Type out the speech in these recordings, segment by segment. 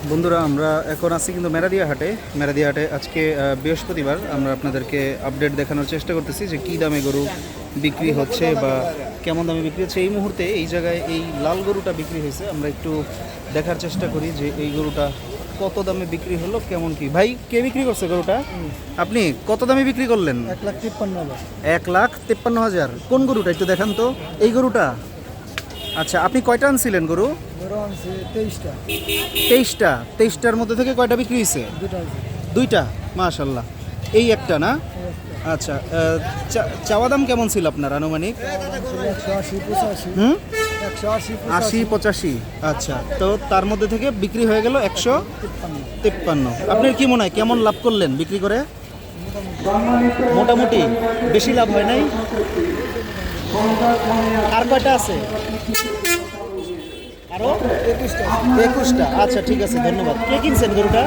বন্ধুরা আমরা এখন আছি কিন্তু মেরাদিয়া হাটে আজকে বৃহস্পতিবার। আমরা আপনাদেরকে আপডেট দেখানোর চেষ্টা করতেছি যে কী দামে গরু বিক্রি হচ্ছে বা কেমন দামে বিক্রি হচ্ছে। এই মুহূর্তে এই জায়গায় এই লাল গরুটা বিক্রি হয়েছে, আমরা একটু দেখার চেষ্টা করি যে এই গরুটা কত দামে বিক্রি হলো, কেমন কি। ভাই, কে বিক্রি করছে গরুটা? আপনি কত দামে বিক্রি করলেন? 1,53,000। 1,53,000। কোন গরুটা একটু দেখান তো। এই গরুটা? আচ্ছা, আপনি কয়টা আনছিলেন গরু? গরু আনছে 23টা। 23টার মধ্যে থেকে কয়টা বিক্রি হয়েছে? 2টা। মাশাল্লাহ। এই একটা না? আচ্ছা, চাওয়া দাম কেমন ছিল আপনার আনুমানিক? 180-85। আচ্ছা, তো তার মধ্যে থেকে বিক্রি হয়ে গেল 153। আপনার কি মনে হয় কেমন লাভ করলেন বিক্রি করে? মোটামুটি। বেশি লাভ হয় নাই? আর কয়টা আছে? আরো 21টা। আচ্ছা, ঠিক আছে, ধন্যবাদ। কে কিনছেন গরুটা?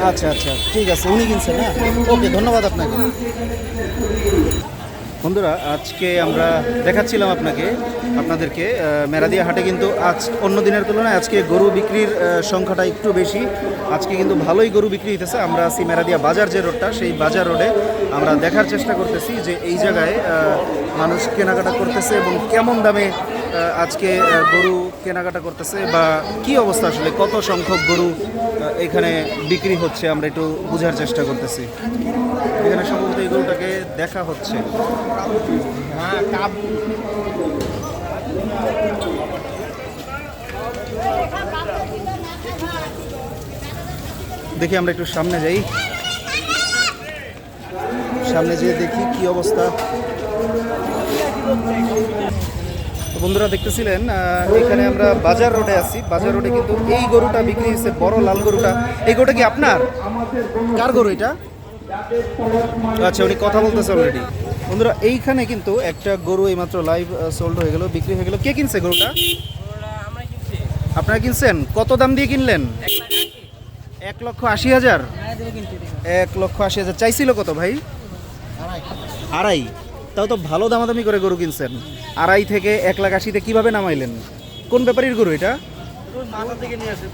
আচ্ছা আচ্ছা, ঠিক আছে, উনি কিনছেন না? ওকে, ধন্যবাদ আপনাকে। বন্ধুরা, আজকে আমরা দেখাচ্ছিলাম আপনাদেরকে মেরাদিয়া হাটে কিন্তু আজ অন্য দিনের তুলনায় আজকে গরু বিক্রির সংখ্যাটা একটু বেশি। আজকে কিন্তু ভালোই গরু বিক্রি হইতেছে। আমরা আছি মেরাদিয়া বাজার, যে রোডটা, সেই বাজার রোডে আমরা দেখার চেষ্টা করতেছি যে এই জায়গায় মানুষ কেনাকাটা করতেছে এবং কেমন দামে আজকে গরু কেনাকাটা করতেছে বা কি অবস্থা, আসলে কত সংখ্যক গরু এখানে বিক্রি হচ্ছে আমরা একটু বোঝার চেষ্টা করতেছি। এখানে সম্ভবত এই গরুটাকে দেখা হচ্ছে। দেখি আমরা একটু সামনে যাই, সামনে যেয়ে দেখি কি অবস্থা। বন্ধুরা দেখতেছিলেন এখানে আমরা বাজার রোডে আছি। বাজার রোডে কিন্তু এই গরুটা বিক্রি হয়েছে, বড় লাল গরুটা। এই গরুটা কি আপনার? কার গরু এটা? আচ্ছা, উনি কথা বলতেছে অলরেডি। বন্ধুরা, এইখানে কিন্তু একটা গরু এইমাত্র লাইভ সোল্ড হয়ে গেল, বিক্রি হয়ে গেল। কে কিনছে গরুটা? আপনারা কিনছেন? কত দাম দিয়ে কিনলেন? 1,80,000। 1,80,000 চাইছিল কত ভাই? 2.5। তাও তো ভালো দামাদামি করে গরু কিনছেন। 2.5 থেকে 1,80,000 কিভাবে নামাইলেন? কোন ব্যাপারীর গরু এটা?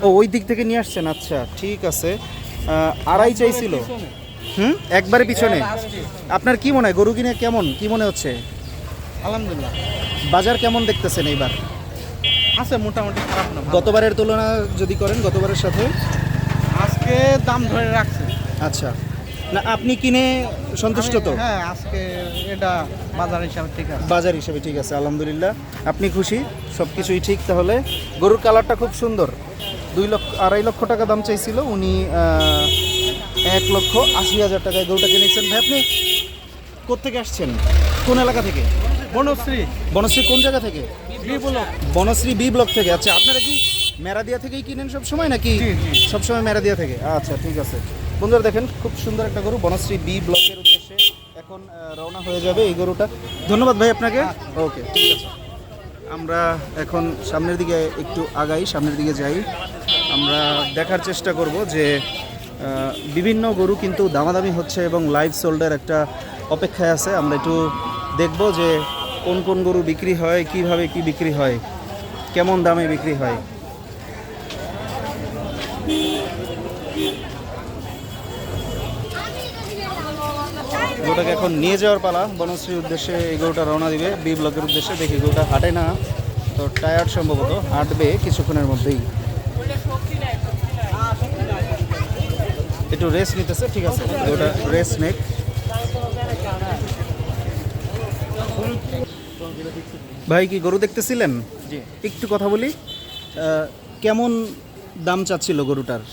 ও, ওই দিক থেকে নিয়ে আসছেন। আচ্ছা, ঠিক আছে। 2.5 চাইছিল। একবারে পিছনে। আপনার কি মনে হয় গরু কিনে কেমন, কি মনে হচ্ছে? আলহামদুলিল্লাহ। বাজার কেমন দেখতেছেন এইবার? আছে মোটামুটি, খারাপ না। গতবারের তুলনা যদি করেন, গতবারের সাথে আজকে দাম ধরে রাখছে। আচ্ছা, না আপনি কিনে সন্তুষ্ট তো? হ্যাঁ, আজকে এটা বাজার হিসাবে ঠিক আছে। বাজার হিসেবে ঠিক আছে, আলহামদুলিল্লাহ। আপনি খুশি? সব কিছুই ঠিক। তাহলে গরুর কালারটা খুব সুন্দর। 2,00,000 লক্ষ টাকা দাম চাইছিল, উনি 1,80,000 টাকায় গরুটা কিনেছেন। ভাই, আপনি কোত্থেকে আসছেন? কোন এলাকা থেকে? বনশ্রী। বনশ্রী কোন জায়গা থেকে? B block. Banashree B block থেকে। আচ্ছা, আপনারা কি মেরাদিয়া থেকেই কিনেন সব সময় নাকি? সবসময় মেরাদিয়া থেকে। আচ্ছা, ঠিক আছে। বন্ধুরা দেখেন, খুব সুন্দর একটা গরু বনশ্রী বি ব্লকের উদ্দেশ্যে এখন রওনা হয়ে যাবে এই গরুটা। ধন্যবাদ ভাই আপনাকে। ওকে, ঠিক আছে। আমরা এখন সামনের দিকে একটু আগাই, সামনের দিকে যাই। আমরা দেখার চেষ্টা করব যে বিভিন্ন গরু কিন্তু দামাদামি হচ্ছে এবং লাইভ সোল্ডের একটা অপেক্ষায় আছে। আমরা একটু দেখব যে কোন কোন গরু বিক্রি হয়, কিভাবে কি বিক্রি হয়, কেমন দামে বিক্রি হয়। গরুটাকে এখন নিয়ে যাওয়ার পালা। বনশ্রীর উদ্দেশ্যে এই গরুটা রওনা দিবে, বি ব্লকের উদ্দেশ্যে। দেখি গরুটা হাঁটে না তো, টায়ার্ড সম্ভবত, হাঁটবে কিছুক্ষণের মধ্যেই। একটু রেস্ট নিতেছে, ঠিক আছে, গরুটা রেস্ট নেক। ভাই, কি গরু দেখতেছিলেন? জি। একটু কথা বলি। কেমন দাম চাচ্ছিল গরুটার?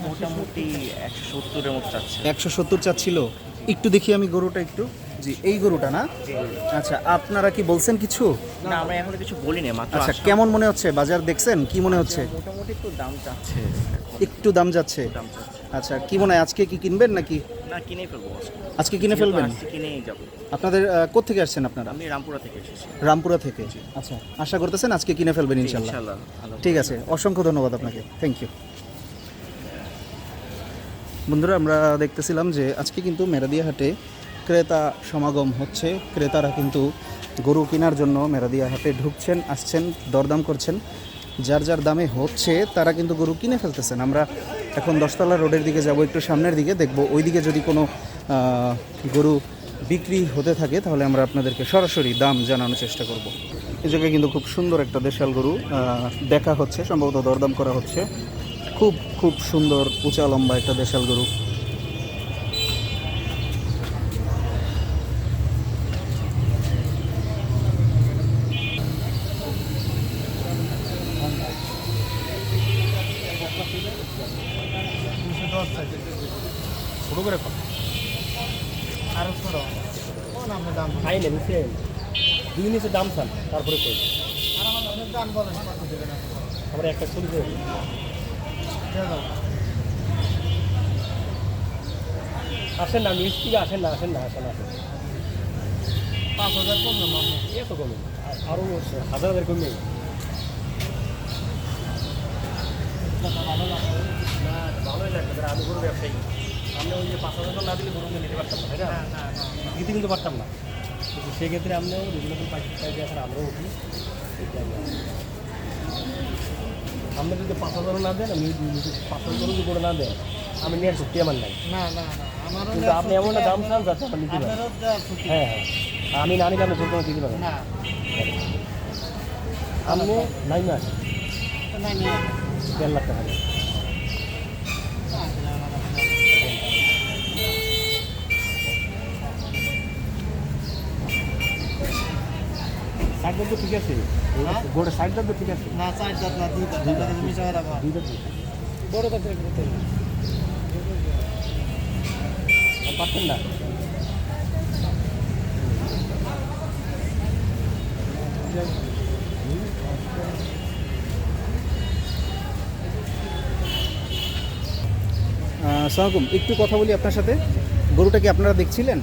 মোটামুটি 170-এর মতো চাচ্ছে। 170 চাচ্ছিল। একটু দেখি আমি গরুটা একটু। জি, এই গরুটা না? আচ্ছা, আপনারা কি বলছেন কিছু? না, আমরা এখনো কিছু বলিনি, মাত্র। আচ্ছা, কেমন মনে হচ্ছে? বাজার দেখছেন, কি মনে হচ্ছে? মোটামুটি একটু দাম চাচ্ছে। একটু দাম যাচ্ছে। আচ্ছা, কি মনে হয় আজকে কি কিনবেন নাকি? না, কিনেই ফেলবো। আজকে কিনে ফেলবেন? কিনেই যাবো। আপনাদের কোত্থেকে আসছেন আপনারা? আমি রামপুরা থেকে এসেছি। রামপুরা থেকে। আচ্ছা, আশা করতেছেন আজকে কিনে ফেলবেন ইনশাল্লাহ? ঠিক আছে, অসংখ্য ধন্যবাদ আপনাকে। Thank you. বন্ধুরা, আমরা দেখতেছিলাম যে আজকে কিন্তু মেরাদিয়া হাটে ক্রেতা সমাগম হচ্ছে। ক্রেতারা কিন্তু গরু কেনার জন্য মেরাদিয়া হাটে ঢুকছেন, আসছেন, দরদাম করছেন। যার যার দামে হচ্ছে তারা কিন্তু গরু কিনে ফেলতেছেন। আমরা এখন 10তলা রোডের দিকে যাব, একটু সামনের দিকে দেখব, ওইদিকে যদি কোনো গরু বিক্রি হতে থাকে তাহলে আমরা আপনাদেরকে সরাসরি দাম জানানোর চেষ্টা করব। এই জায়গায় কিন্তু খুব সুন্দর একটা দেশাল গরু দেখা হচ্ছে, সম্ভবত দরদাম করা হচ্ছে। খুব খুব সুন্দর উঁচা লম্বা একটা দেশাল গরু। ছোট করে কর আরো ছোট দাম খাইলে বুঝছেন, দুই নিচে দাম চান তারপরে কই আমরা একটা শুরু করে আসেন না, মিষ্টি আসেন না, আসেন না, আসেন আসেন 5,000 কম না, এত কমে আরো 1,000 কমে। ভালোই লাগবে, আমি গরু ব্যবসায়ী, আমরা ওই যে 5,000 না দিলে গরু নিতে পারতাম না, তাই না? দিতে কিন্তু পারতাম না, কিন্তু সেক্ষেত্রে আপনিও রিজনেবল প্রাইসে এখন আমরাও উঠি। আপনি যদি 5,000 না দেন, আমি 5,000 যদি করে না দেন, আমি নিয়ে ঢুকতে আমার নাই। কিন্তু আপনি এমন একটা দাম চান যাতে আপনি নিতে পারেন। হ্যাঁ হ্যাঁ, আমি না নিলে আপনি কোনো দিতে পারেন। আপনি নাই মাস 1.5 লাখ টাকা সাইড তো ঠিক আছে, গোড়ে সাইড তো ঠিক আছে না, সাইড দাঁত না, দুই দাঁত মিশা রাখা, দুই দাঁত বড় দাঁত পারতেন না। আসসালামু আলাইকুম, একটু কথা বলি আপনার সাথে। গরুটা কি আপনারা দেখছিলেন?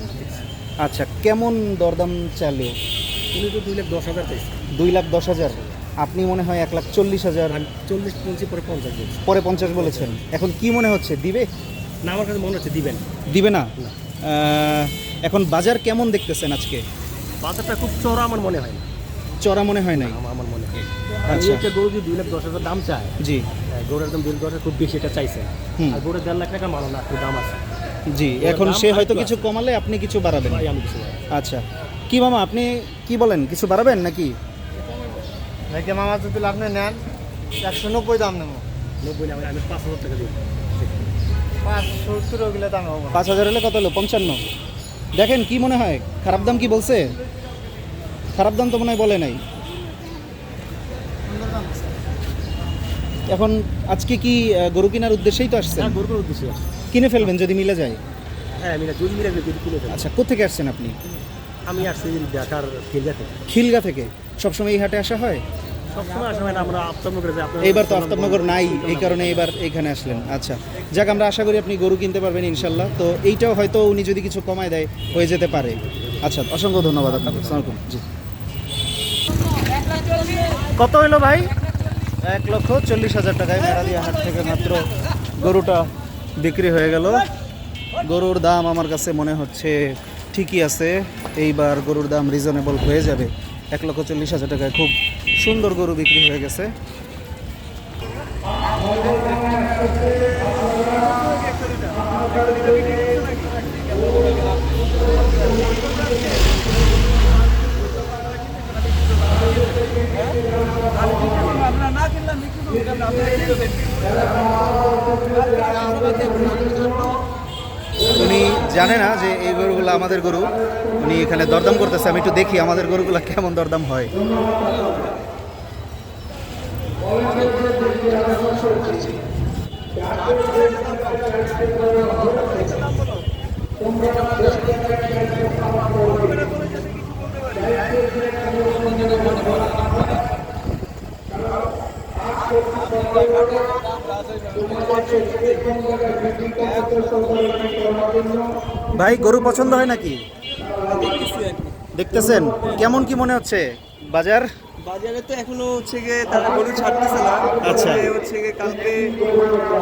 আচ্ছা, কেমন দরদাম চাইলো? উনি তো 2,10,000 চাইছে। 2,10,000, আপনি মনে হয় 1,40,000। 40 বলছি, পরে 50 বলছি, পরে 50 বলেছেন। এখন কি মনে হচ্ছে, দিবে? না, আমার কাছে মনে হচ্ছে দিবেন। দিবে না? এখন বাজার কেমন দেখতেছেন আজকে? বাজারটা খুব চড়া আমার মনে হয় না। চড়া মনে হয় নাই? আমার মনে হয় আচ্ছা। একটা গরু যদি 2,10,000 দাম চায়, জি গরুর একদম 2,10,000 খুব বেশি এটা চাইছে, আর গরুর 1.5 লাখ টাকা মানো না, একটু দাম আছে। জি, এখন সে হয়তো কিছু কমালে আপনি কিছু বাড়াবেন। ভাই আমি কিছু বলবো না। আচ্ছা, কি মামা আপনি কি বলেন, কিছু বাড়াবেন নাকি? নাকি মামা যদি আপনি নেন 190 দাম নেবো, 90 না, আমি 5,000 টাকা দিই। 570 ওগুলো দাম হবো না। 5,000 হলে কত হলো? 55। দেখেন কি মনে হয়, খারাপ দাম কি বলছে? খারাপ দাম তো মনে হয় বলে নাই। এখন আজকে কি গরু কেনার উদ্দেশ্যেই তো আসছেন? হ্যাঁ, গরুর উদ্দেশ্যে আছে। কিনে ফেলবেন যদি মিলে যায়? হ্যাঁ, আমি যদি মিলে যদি কিনে ফেলি। আচ্ছা, কোথেকে আসছেন আপনি? আমি আসছি ঢাকার খিলগা থেকে। খিলগা থেকে? সবসময় এই হাটে আসা হয়? সবসময় আসা হয় না, আমরা আফতাবনগরে যাই। আপনার এইবার তো আফতাবনগর নাই, এই কারণে এবার এইখানে আসলেন। আচ্ছা, যাক, আমরা আশা করি আপনি গরু কিনতে পারবেন ইনশাল্লাহ। তো এইটাও হয়তো উনি যদি কিছু কমায় দেয় হয়ে যেতে পারে। আচ্ছা, অসংখ্য ধন্যবাদ আপনাকে। আসসালামু আলাইকুম। জি, কত হইলো ভাই? 1,40,000 টাকায় মেরাদিয়া হাট থেকে মাত্র গরুটা বিক্রি হয়ে গেল। গরুর দাম আমার কাছে মনে হচ্ছে ঠিকই আছে, এইবার গরুর দাম রিজনেবল হয়ে যাবে। 1,40,000 টাকায় খুব সুন্দর গরু বিক্রি হয়ে গেছে। উনি জানে না যে এই গরুগুলো আমাদের গরু। উনি এখানে দরদাম করতেছে, আমি একটু দেখি আমাদের গরুগুলো কেমন দরদাম হয়। ভাই, গরু পছন্দ হয় নাকি? দেখতেছেন কেমন কি মনে হচ্ছে বাজার? বাজারে তো এখনো হচ্ছে গিয়ে তারা গরু ছাড়তেছে না। আচ্ছা। তবে হচ্ছে গিয়ে কালকে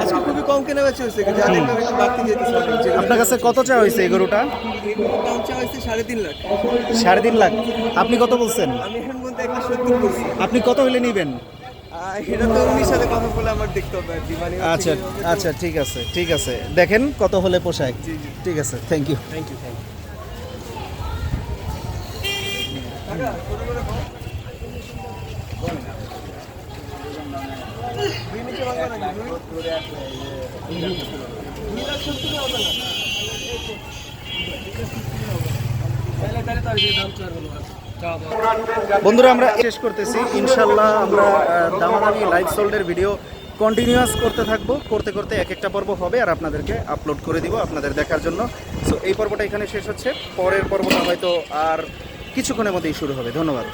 আজকে খুবই কম কেনা বেচা হয়েছে, যাদের দাম একটু বাড়তি যেতেছে অনেক। যেগুলো আপনার কাছে কত চা হয়েছে এই গরুটা? এগুলোর দাম চা হয়েছে 3.5 লাখ। 3.5 লাখ। আপনি কত বলছেন? আমি এখন বলতে 170 বলছি। আপনি কত হলে নেবেন? এটা তো উনির সাথে কথা বলে আমার দেখতে হবে আর কি, মানে হচ্ছে আচ্ছা গিয়ে- আচ্ছা, ঠিক আছে ঠিক আছে, দেখেন কত হলে পোষায়। ঠিক আছে, থ্যাংক ইউ। Thank you. বন্ধুরা আমরা শেষ করতেছি, ইনশাল্লাহ আমরা দামাদামি লাইভ সোল্ডের ভিডিও কন্টিনিউয়াস করতে থাকবো, করতে করতে এক একটা পর্ব হবে আর আপনাদেরকে আপলোড করে দিব আপনাদের দেখার জন্য। সো এই পর্বটা এখানে শেষ হচ্ছে, পরের পর্বটা হয়তো আর কিছুক্ষণের মধ্যেই শুরু হবে। ধন্যবাদ।